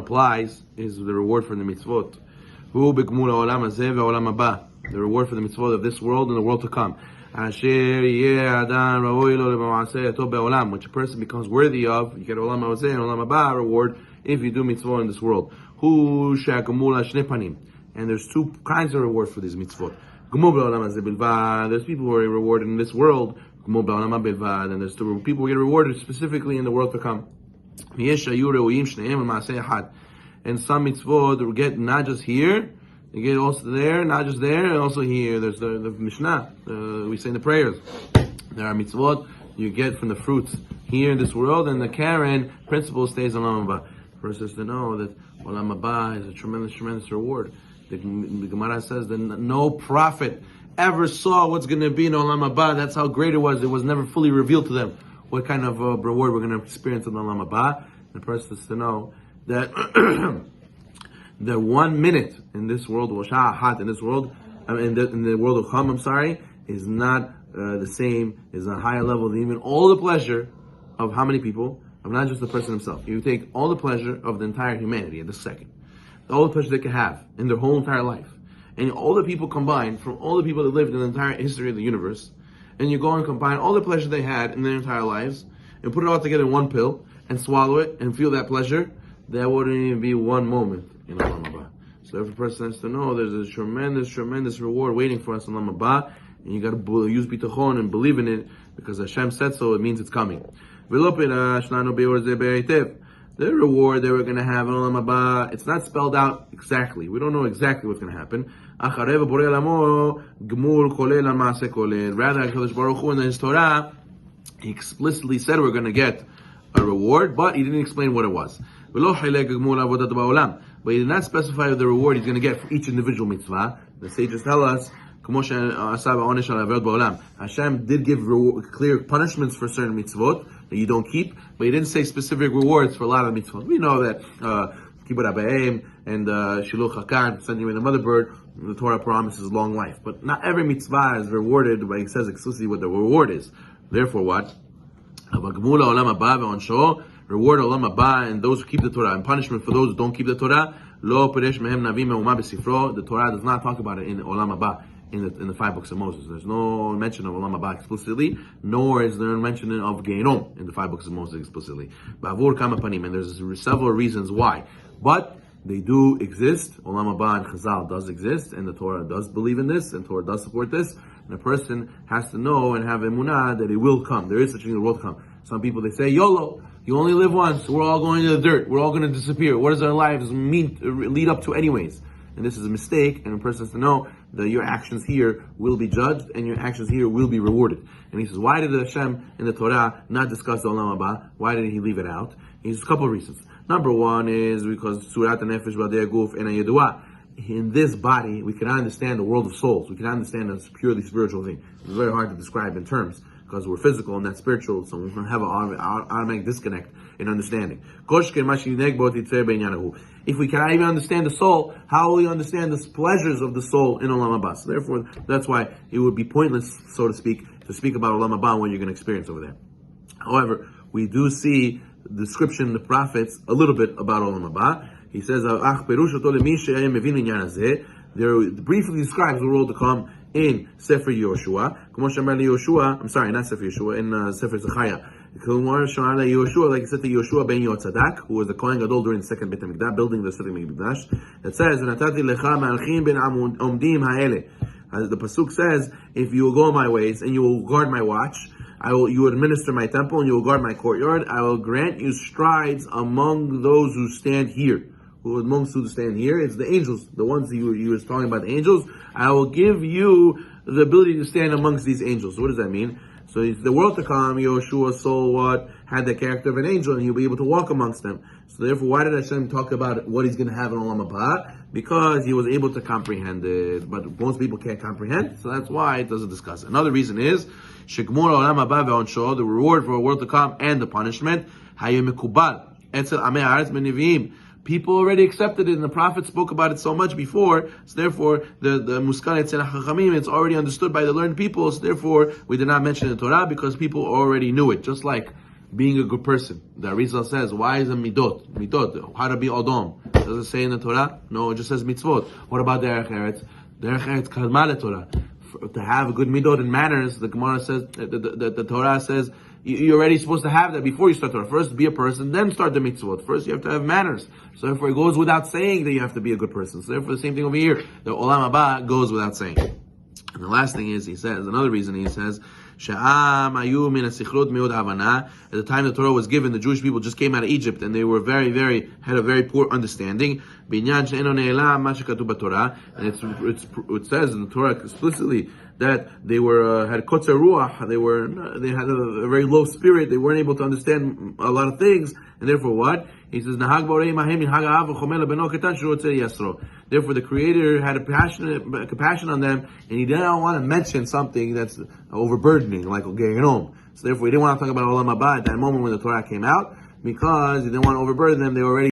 applies is the reward for the mitzvot. Hu b'gmul ha'olam hazeh ve'olam haba. The reward for the mitzvot of this world and the world to come. Asher yeh adam ra'oi lo le'ma'aseh tov be'olam, which a person becomes worthy of. You get olam hazeh and olam haba reward if you do mitzvot in this world. Hu she'gmul ha'shnei panim. And there's two kinds of reward for these mitzvot. Gmul be'olam hazeh bilvad. There's people who are rewarded in this world. Gmul be'olam haba bilvad. And there's people who get rewarded specifically in the world to come. And some mitzvot get not just here, you get also there, not just there, and also here. There's the Mishnah, we say in the prayers. There are mitzvot you get from the fruits here in this world, and the Karen principle stays on Olam Haba. First is to know that Olam Haba is a tremendous, tremendous reward. The Gemara says that no prophet ever saw what's going to be in Olam Haba. That's how great it was. It was never fully revealed to them what kind of reward we're going to experience in Olam Haba. The person is to know that the 1 minute in this world, Shaar in this world, in the world of Chum, is not the same, is a higher level than even all the pleasure of how many people, of not just the person himself. You take all the pleasure of the entire humanity at the second, all the pleasure they can have in their whole entire life, and all the people combined from all the people that lived in the entire history of the universe, and you go and combine all the pleasure they had in their entire lives, and put it all together in one pill, and swallow it, and feel that pleasure, there wouldn't even be one moment in Olam Haba. So every person has to know there's a tremendous, tremendous reward waiting for us in Olam Haba, and you got to use Habitachon and believe in it, because Hashem said so, it means it's coming. The reward that we're going to have in Olam Haba, it's not spelled out exactly. We don't know exactly what's going to happen. Rather, HaKadosh Baruch Hu in His Torah, He explicitly said we're going to get a reward, but He didn't explain what it was. But He did not specify the reward He's going to get for each individual mitzvah. The sages tell us, Hashem did give clear punishments for certain mitzvot that you don't keep, but He didn't say specific rewards for a lot of mitzvot. We know that Kibbut Abayim and Shiluch Hakan, sending away the mother bird, the Torah promises long life. But not every mitzvah is rewarded, but He says explicitly what the reward is. Therefore what? Reward Olam Haba and those who keep the Torah, and punishment for those who don't keep the Torah. The Torah does not talk about it in Olam Haba, in the 5 books of Moses. There's no mention of Olam Haba explicitly, nor is there a mention of Gehinom in the 5 books of Moses explicitly. And there's several reasons why. But they do exist. Olam Haba and Chazal does exist, and the Torah does believe in this, and Torah does support this. And a person has to know and have emunah that it will come. There is such a thing, the world to come. Some people, they say, YOLO, you only live once, we're all going to the dirt, we're all going to disappear. What does our lives lead up to anyways? And this is a mistake, and a person has to know that your actions here will be judged, and your actions here will be rewarded. And he says, why did Hashem in the Torah not discuss the Olam Haba? Why did He leave it out? He says a couple of reasons. Number one is because Surat HaNefesh V'Adei Guf Ena Yedua. In this body, we cannot understand the world of souls. We cannot understand a purely spiritual thing. It's very hard to describe in terms, because we're physical and not spiritual, so we have an automatic disconnect in understanding. If we cannot even understand the soul, how will we understand the pleasures of the soul in Olam Haba? So therefore, that's why it would be pointless, so to speak about Olam Haba and what you're going to experience over there. However, we do see the description in the prophets a little bit about Olam Haba. He says, there briefly describes the world to come in Sefer Yoshua. I'm sorry, not Sefer Yoshua, in Sefer Zechariah. Like he said to Yoshua ben Yotzadak, who was the Kohen Gadol during the second Beit HaMikdash, building the second Beit HaMikdash, that says, the Pasuk says, if you will go my ways and you will guard my watch, you will administer my temple and you will guard my courtyard, I will grant you strides among those who stand here. Who amongst who stand here? It's the angels, the ones he was talking about, the angels. I will give you the ability to stand amongst these angels. So what does that mean? So it's the world to come, Yeshua's soul had the character of an angel, and he'll be able to walk amongst them. So therefore, why did Hashem talk about what He's going to have in Olam Haba? Because He was able to comprehend it, but most people can't comprehend, so that's why it doesn't discuss it. Another reason is Shekmur Olam Haba ve'onsho, the reward for a world to come and the punishment. Hayemikubal etzel amei haaretz benivim. People already accepted it, and the prophet spoke about it so much before. So therefore, the muskal etzel hachamim, it's already understood by the learned people. So therefore, we did not mention it in the Torah because people already knew it. Just like being a good person. The Arizal says, why is it midot? Midot, how to be Odom. Does it say in the Torah? No, it just says mitzvot. What about derech eretz? Derech eretz kalma Torah. To have good midot and manners, the Gemara says, the Torah says, you're already supposed to have that before you start Torah. First be a person, then start the mitzvot. First you have to have manners. So therefore it goes without saying that you have to be a good person. So therefore the same thing over here. The Olam Haba goes without saying. And the last thing is, he says, another reason he says, Sha'am ayu min asichrut miud havana. At the time the Torah was given, the Jewish people just came out of Egypt and they were had a very poor understanding. Binyan she'eno ne'elam ma shekatuv b'Torah. And it says in the Torah explicitly that they were had kotzer ruach. They had a very low spirit. They weren't able to understand a lot of things, and therefore what? He says, Therefore the Creator had a compassion on them, and He didn't want to mention something that's overburdening, like getting home. So therefore, He didn't want to talk about Olam Haba at that moment when the Torah came out, because He didn't want to overburden them. They were already